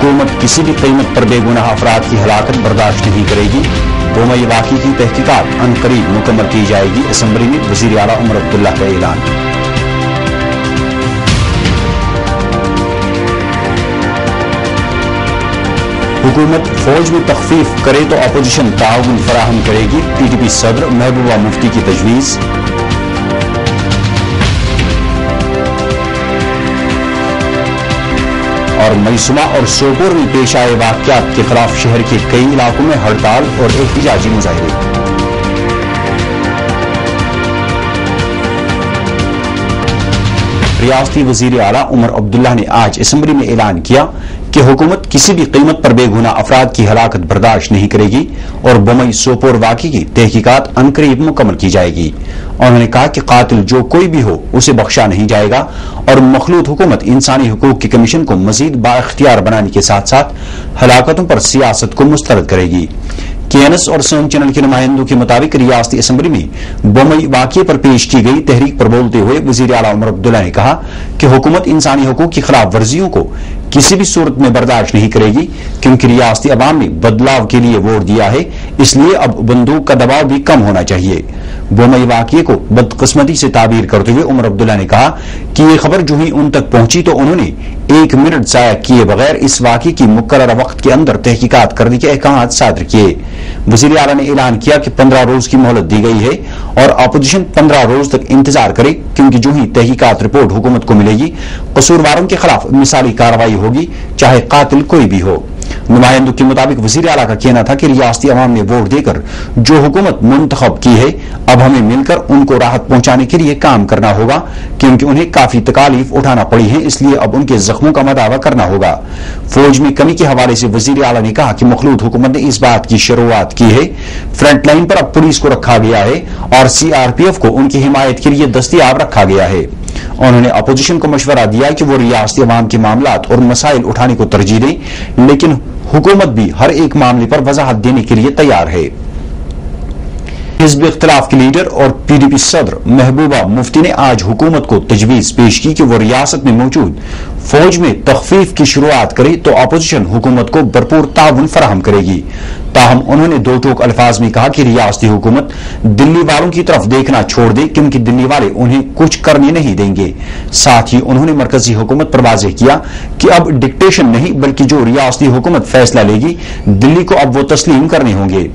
हुकूमत किसी भी कीमत पर बेगुनाह अफराद की हलाकत बर्दाश्त नहीं करेगी। बोमई वाक़े की तहकीकात अनकरीब मुकम्मल की जाएगी। असम्बली में वज़ीर आला उमर अब्दुल्ला का ऐलान। हुकूमत फौज में तखफीफ करे तो अपोजिशन ताउन फराहम करेगी। PDP सदर महबूबा मुफ्ती की तजवीज़। और मईसुमा और सोपोर में पेश आए वाक़यात के खिलाफ शहर के कई इलाकों में हड़ताल और एहतिजाजी मुजाहरे। रियासती वज़ीर आला उमर अब्दुल्ला ने आज असम्बली में ऐलान किया कि हुकूमत किसी भी कीमत पर बेगुनाह अफराद की हलाकत बर्दाश्त नहीं करेगी और बमई सोपोर वाक़े की तहकीकात अनकरीब मुकम्मल की जाएगी। उन्होंने कहा कि कातिल जो कोई भी हो उसे बख्शा नहीं जाएगा और मखलूत हुकूमत इंसानी हुकूक के कमीशन को मजीद बाइख्तियार बनाने के साथ साथ हलाकतों पर सियासत को मुस्तरद करेगी। KNS और सोम चैनल के नुमाइंदों के मुताबिक रियासती असम्बली में बमई वाक़े पर पेश की गई तहरीक पर बोलते हुए वज़ीर आला उमर अब्दुल्ला ने कहा कि हुकूमत इंसानी हुकूक की खिलाफ वर्जियों को किसी भी सूरत में बर्दाश्त नहीं करेगी, क्योंकि रियासती अवाम ने बदलाव के लिए वोट दिया है, इसलिए अब बंदूक का दबाव भी कम होना चाहिए। बमई वाक़े को बदकिस्मती से ताबीर करते हुए उमर अब्दुल्ला ने कहा कि ये खबर जो ही उन तक पहुंची तो उन्होंने 1 मिनट ज़ाया किए बगैर इस वाक़े की मुकर्रर वक्त के अंदर तहकीकात करने के अहकाम सादर किए। वज़ीर आला ने ऐलान किया कि 15 रोज की मोहलत दी गई है और अपोजिशन 15 रोज तक इंतजार करे, क्योंकि जो ही तहकीकात रिपोर्ट हुकूमत को मिलेगी कसूरवारों के खिलाफ मिसाली कार्रवाई होगी, चाहे कातिल कोई भी हो। नुमाइंदों के मुताबिक वज़ीर आला का कहना था कि रियासती अवाम ने वोट देकर जो हुकूमत मुंतखब की है, अब हमें मिलकर उनको राहत पहुंचाने के लिए काम करना होगा, क्योंकि उन्हें काफी तकालीफ उठाना पड़ी है, इसलिए अब उनके जख्मों का मदावा करना होगा। फौज में कमी के हवाले से वज़ीर आला ने कहा कि मखलूत हुकूमत ने इस बात की शुरुआत की है, फ्रंट लाइन पर अब पुलिस को रखा गया है और CRPF को उनकी हिमायत के लिए दस्तयाब रखा गया है। उन्होंने अपोजिशन को मशवरा दिया कि वो रियासती अवाम के मामलात और मसाइल उठाने को तरजीह दें, लेकिन हुकूमत भी हर एक मामले पर वजाहत देने के लिए तैयार है। हिज़्ब इख्तिलाफ के लीडर और PDP सदर महबूबा मुफ्ती ने आज हुकूमत को तजवीज़ पेश की कि वो रियासत में मौजूद फौज में तखफीफ की शुरुआत करे तो अपोजिशन हुकूमत को भरपूर ताउन फराहम करेगी। ताहम उन्होंने दो टोक अल्फाज में कहा कि रियासती हुकूमत दिल्ली वालों की तरफ देखना छोड़ दे, क्योंकि दिल्ली वाले उन्हें कुछ करने नहीं देंगे। साथ ही उन्होंने मरकजी हुकूमत पर वाज़ेह किया कि अब डिक्टेशन नहीं बल्कि जो रियासती हुकूमत फैसला लेगी दिल्ली को अब वो तस्लीम करने होंगे।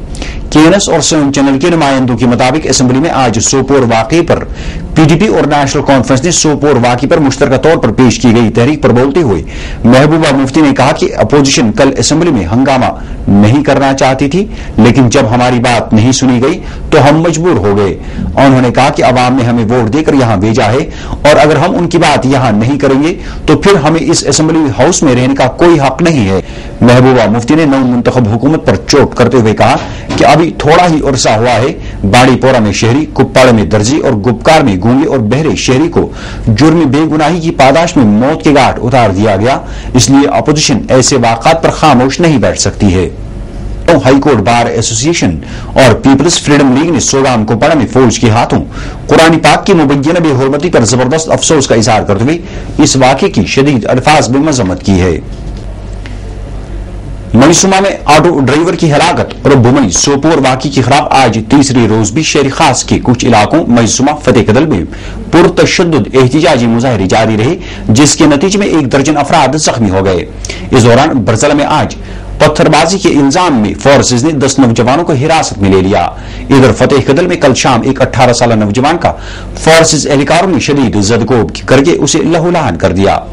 KNS और सोम चैनल के नुमाइंदों के मुताबिक असम्बली में आज सोपोर वाक़े पर PDP और नेशनल कॉन्फ्रेंस ने सोपोर वाक़े पर मुश्तरका तौर पर पेश की गई तहरीक पर बोलते हुए महबूबा मुफ्ती ने कहा कि अपोजिशन कल असम्बली में हंगामा नहीं करना चाहती थी, लेकिन जब हमारी बात नहीं सुनी गई तो हम मजबूर हो गए। उन्होंने कहा कि अवाम ने हमें वोट देकर यहाँ भेजा है और अगर हम उनकी बात यहाँ नहीं करेंगे तो फिर हमें इस असम्बली हाउस में रहने का कोई हक नहीं है। महबूबा मुफ्ती ने नौ मुंतखब हुकूमत पर चोट करते हुए कहा कि अभी थोड़ा ही अरसा हुआ है, बाड़ीपोरा में शहरी, कुप्पाड़ में दर्जी और गुपकार में गूंगे और बहरे शहरी को जुर्म बेगुनाही की पादाश में मौत के घाट उतार दिया गया, इसलिए अपोजिशन ऐसे वाक़ात पर खामोश नहीं बैठ सकती है। तो हाईकोर्ट बार एसोसिएशन और पीपल्स फ्रीडम लीग ने सोगाम कुपवाड़ा में फौज के हाथों कुरान पाक की मुबय्यना बेहुरमती पर जबरदस्त अफसोस का इजहार करते हुए इस वाक़े की शदीद अल्फाज में मजम्मत की है। मईसुमा में ऑटो ड्राइवर की हलाकत और बमई सोपोर वाक़े के खिलाफ आज तीसरे रोज भी शहर खास के कुछ इलाकों मईसुमा फतेह कदल में पुरतशद्दुद एहतिजाजी मुजाहरे जारी रहे, जिसके नतीजे में 1 दर्जन अफराद जख्मी हो गए। इस दौरान बरजला में आज पत्थरबाजी के इल्जाम में फोर्सेज ने 10 नौजवानों को हिरासत में ले लिया। इधर फतेह कदल में कल शाम एक 18 साल नौजवान का फोर्सेज एहलकारों ने शदीद जदकोब करके उसे लहूलुहान कर दिया।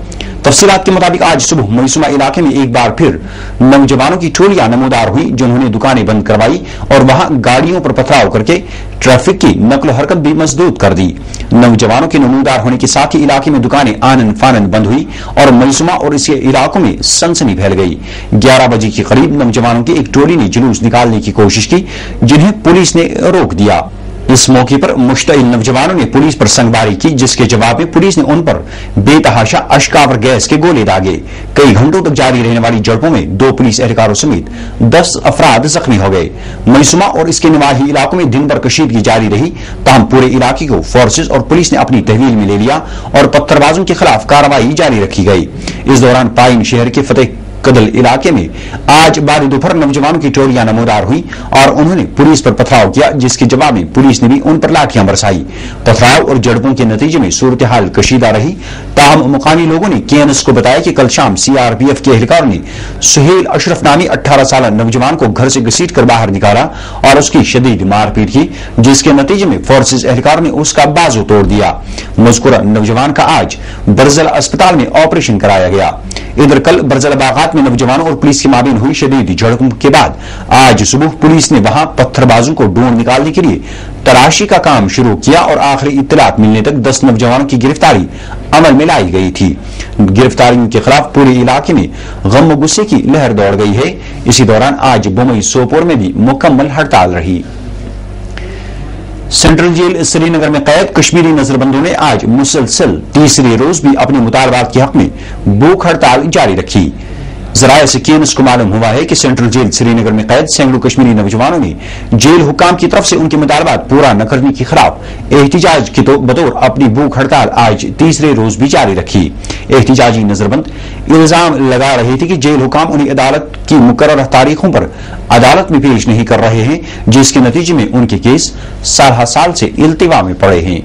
तफसीलात के मुताबिक आज सुबह मईसुमा इलाके में एक बार फिर नौजवानों की टोलियां नमूदार हुई, जिन्होंने दुकानें बंद करवाई और वहां गाड़ियों पर पथराव करके ट्रैफिक की नकलो हरकत भी मजबूत कर दी। नौजवानों के नमूदार होने के साथ ही इलाके में दुकानें आनन फानन बंद हुई और मईसुमा और इसके इलाकों में सनसनी फैल गई। 11 बजे के करीब नौजवानों की एक टोली ने जुलूस निकालने की कोशिश की, जिन्हें पुलिस ने रोक दिया। इस मौके पर मुश्तइल नौजवानों ने पुलिस पर संगबारी की, जिसके जवाब में पुलिस ने उन पर बेतहाशा अश्कावर गैस के गोले दागे। कई घंटों तक जारी रहने वाली झड़पों में 2 पुलिस एहलकारों समेत 10 अफराद जख्मी हो गए। मईसुमा और इसके निवाही इलाकों में दिन भर कशीदगी जारी रही, ताहम पूरे इलाके को फोर्सेज और पुलिस ने अपनी तहवील में ले लिया और पत्थरबाजों के खिलाफ कार्रवाई जारी रखी गई। इस दौरान पाइन शहर के फतेह कदल इलाके में आज बाद दोपहर नौजवानों की टोलियां नमूदार हुई और उन्होंने पुलिस पर पथराव किया, जिसके जवाब में पुलिस ने भी उन पर लाठियां बरसाई। पथराव और झड़पों के नतीजे में सूरत हाल कशीदा रही। ताहम मुकामी लोगों ने KNS को बताया कि कल शाम CRPF के एहलकारों ने सुहेल अशरफ नामी 18 साल नौजवान को घर से घसीट कर बाहर निकाला और उसकी शदीद मारपीट की, जिसके नतीजे में फोर्सेज एहलकारों ने उसका बाजू तोड़ दिया। मज़कूरा नौजवान का आज बरजल अस्पताल में ऑपरेशन कराया गया। इधर कल बरजल बागात में नौजवानों और पुलिस के माबीन हुई शदीद झड़पों के बाद आज सुबह पुलिस ने वहां पत्थरबाजों को ढूंढ निकालने के लिए तलाशी का काम शुरू किया और आखिरी इत्तलात मिलने तक 10 नौजवानों की गिरफ्तारी अमल में लाई गई थी। गिरफ्तारियों के खिलाफ पूरे इलाके में गम व गुस्से की लहर दौड़ गई है। इसी दौरान आज बमई सोपोर में भी मुकम्मल हड़ताल रही। सेंट्रल जेल श्रीनगर में कैद कश्मीरी नजरबंदों ने आज मुसलसल तीसरे रोज भी अपने मुतालबात के हक में भूख हड़ताल जारी रखी। जराये से KNS को मालूम हुआ है कि सेंट्रल जेल श्रीनगर में कैद सैकड़ों कश्मीरी नौजवानों ने जेल हुकाम की तरफ से उनके मुतालबात पूरा न करने के खिलाफ एहतिजाज के बतौर अपनी भूख हड़ताल आज तीसरे रोज भी जारी रखी। एहतिजाजी नजरबंद इल्जाम लगा रहे थे कि जेल हुकाम उन्हें अदालत की मुकर्रर तारीखों पर अदालत में पेश नहीं कर रहे हैं, जिसके नतीजे में उनके केस साल से इल्तिवा में पड़े हैं।